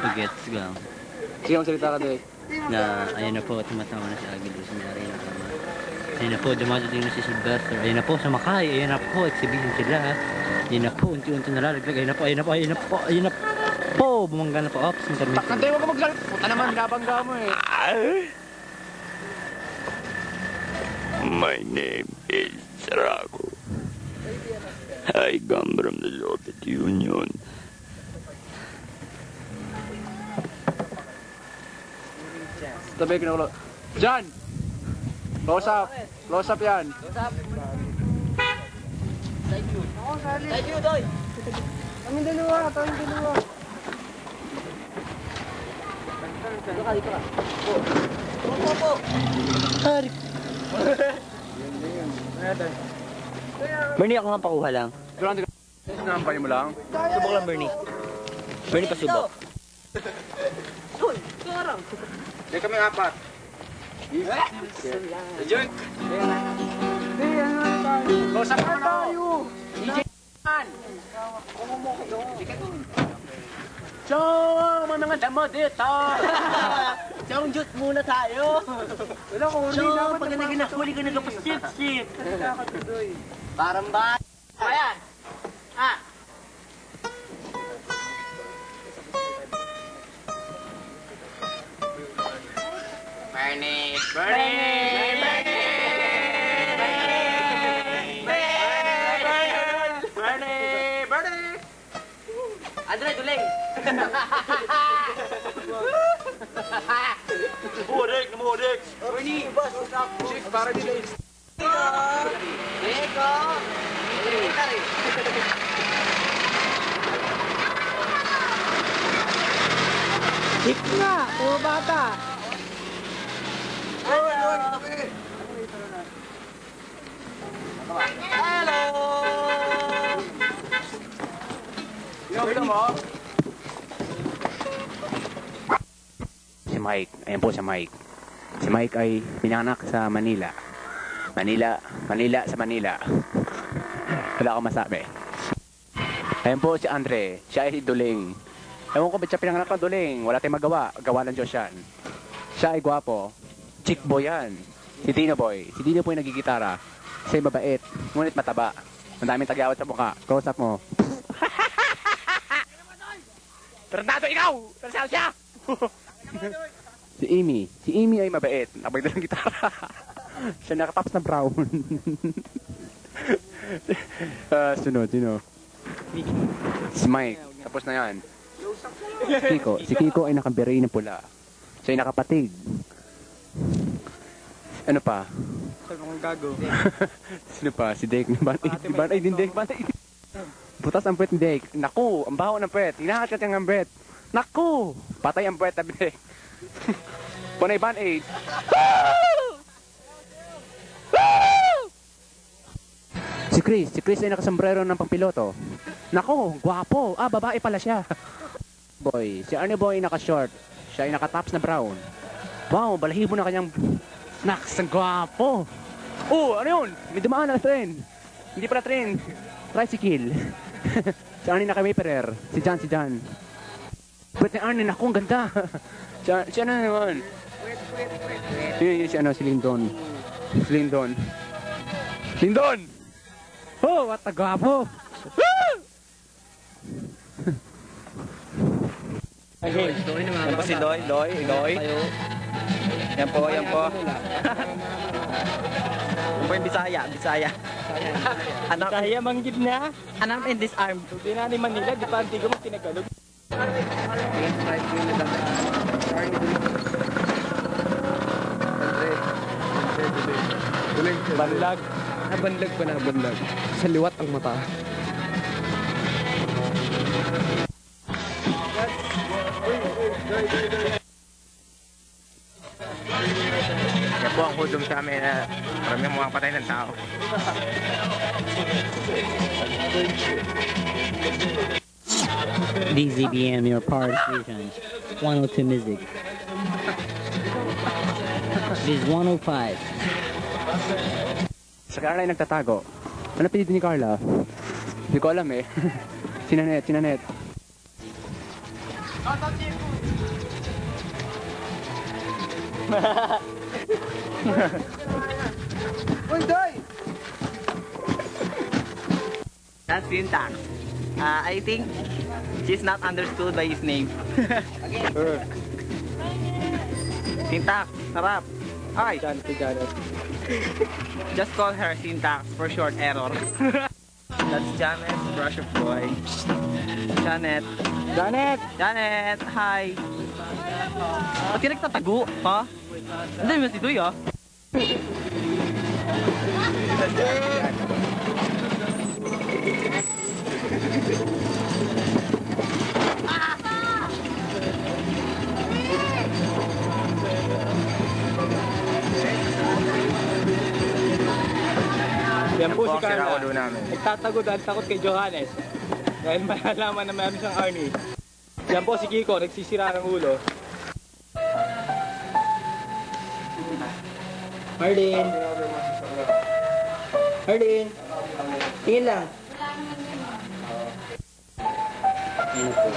bagets lang. Sige, magsalita ka din. Na ayun na po, tumatama na si Aguilos na rin. Ayun na po, dumadating na si Sylvester. Ayun na po, sa Makay. Ayun na po, exhibition sila. Ayun na po, unti-unti nalalaglag. Ayun na po, ayun na po, ayun na po, ayun na po. Bumangga na po, ops. Takantay, huwag ka magsalit. Puta naman, binabangga mo eh. My name is Drago. I come from the Soviet Union. Tabi, kinukulo. Jan! Close up. Close up yan. Close up. Thank you. Thank you, Doy. Kami dalawa, tayong dalawa. Dito ka, dito ka. Po. Hari. Bernie, ako nga pakuha lang. Durante ka. Sinampay mo lang. Subok lang, Bernie. Bernie, pasubok. Uy, karang. Hindi kami apat. Joy! Close up naman tayo! DJ man! So, mga damo dito! Siyang juice muna tayo. Wala ko, So, pag nahuli ka nagpasip-sip. Parang ba? Ayan! Ah! Bernie! Andre, duling! Namuhudik! Bernie, boss, what's up? Chick, para dito eh. Lego! Chick nga! Puro bata! Hello! Ino mo? Si Mike, ayan po si Mike. Si Mike ay pinanganak sa Manila. Manila sa Manila. Wala akong masabi. Ayan po si Andre, siya ay duling. Ewan ko ba't siya pinanganak ng duling, wala tayong magawa, gawa ng Diyos yan. Siya ay gwapo, chick boy yan. Si Dino Boy nagigitara. Siya ay mabait, ngunit mataba. Ang daming tagyawat sa mukha, close up mo. Tardado ikaw! Tardado siya! Si Amy ay mabait. Nabagda ng gitara. Siya nakataps na brown. Sunod, sino? Si Mike. Tapos na yan. Si Kiko ay nakaberet na pula. Siya ay nakapatig. Ano pa? Sabi kong gago. Sino pa? Si Dake. Ay, din Dake. Butas ang puwet ni Dake. Naku, ang baho ng puwet. Hinahakat yung ang puwet. Naku! Patay ang puwet na Dake. Punay Band-Aid. Si Chris ay nakasombrero ng pampiloto. Nako, gwapo. Babae pala siya. Si Arnie Boy naka-short. Siya ay naka-tops na brown. Wow, balahibo na kanyang naks, ang gwapo. Ano yun? May dumaan na train. Hindi pala train. Tricycle. Si Arnie naka-vaporer. Si John. But ni Arnie, naku, ang ganda. Siya na naman. Yun, si Lindon. Oh, what a gwapo. Yan po si Doy. Yan po. Yan po yung Bisaya. Anak, Kaya manggid na. anak in this arm. Hindi na ni Manila, di pa antigo mo tinagalog. Banlag. Banlag. Sa liwat ang mata. Yan po ang hudong sa amin na maraming mukhang patay ng tao. DZBM, your power station. 102 music. This is 105. Sa Carla ay nagtatago. Ano pinito ni Carla? Hindi ko alam eh. Sinanet. That's syntax. I think she's not understood by his name. Syntax, sarap. Hi. Just call her syntax for short error. That's Janet, brush of boy. Janet. Janet, hi. Ba't ka nagtatago, ha? Ang dami mo si Tuy, ha? Yan po si Carla. Nagtatago dahil takot kay Johannes. Dahil malalaman na mayroon siyang Arnie. Yan po si Kiko, nagsisira ng ulo. Marlene! Marlene! Tingin lang. Ayun po.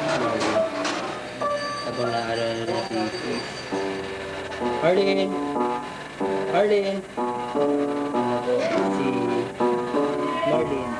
Habang naaalala na si Marlene! Marlene! si Marlene!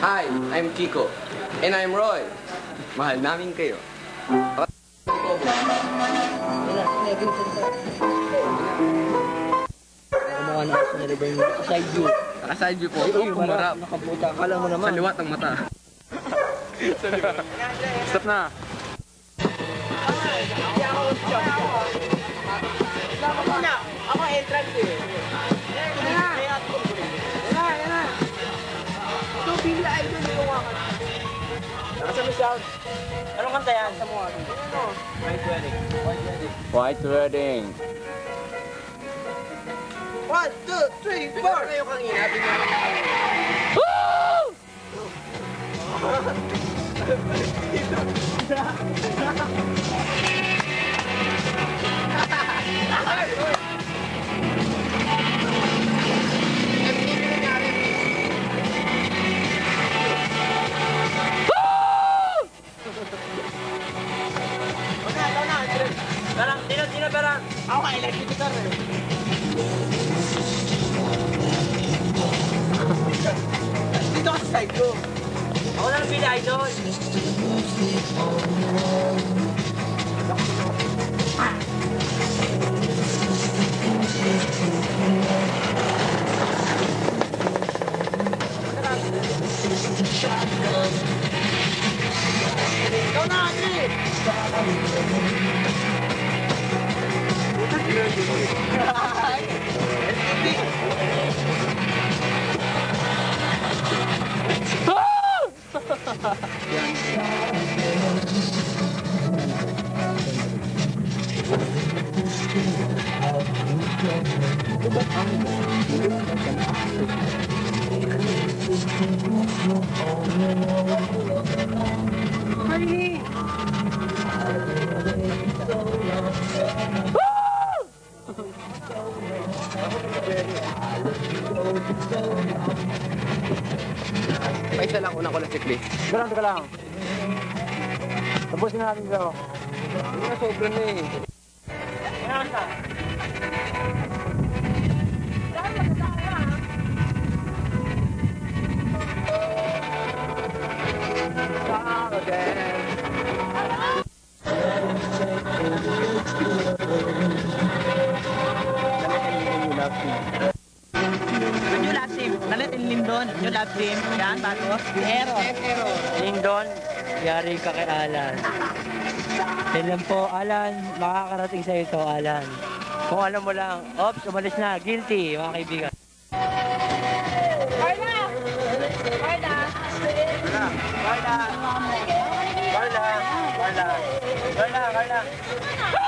Hi, I'm Kiko. And I'm Roy. Mahal namin kayo. kumukha na ako sa nilibre mo. Side view. Naka-side view po. Uy, humarap. Nakabuta. Akala mo Sa naman. liwat ng mata. Stop na. Ako entrance eh. Nakasama sound. Anong kanta yan? Sa mga White Wedding. White wedding. 1, 2, 3, 4! Kayo kanina, Barang, dino, barang. Ako ka, electric guitar eh. Dito ka sa side ko. Ako na nabili, idol. Ikaw na, Andre! May isa lang, unang ko lang si Chris. Teka lang. Tapusin na natin ito. Hindi na sobra na eh. New lap sim. Nalit in Lindon. New lap sim. Yan, bago. Error. Lindon, yari ka kay Alan. Yan lang po, Alan. Makakarating sa ito, Alan. Kung alam mo lang, ops, umalis na. Guilty, mga kaibigan. Carla! Carla! Carla! Carla! Carla!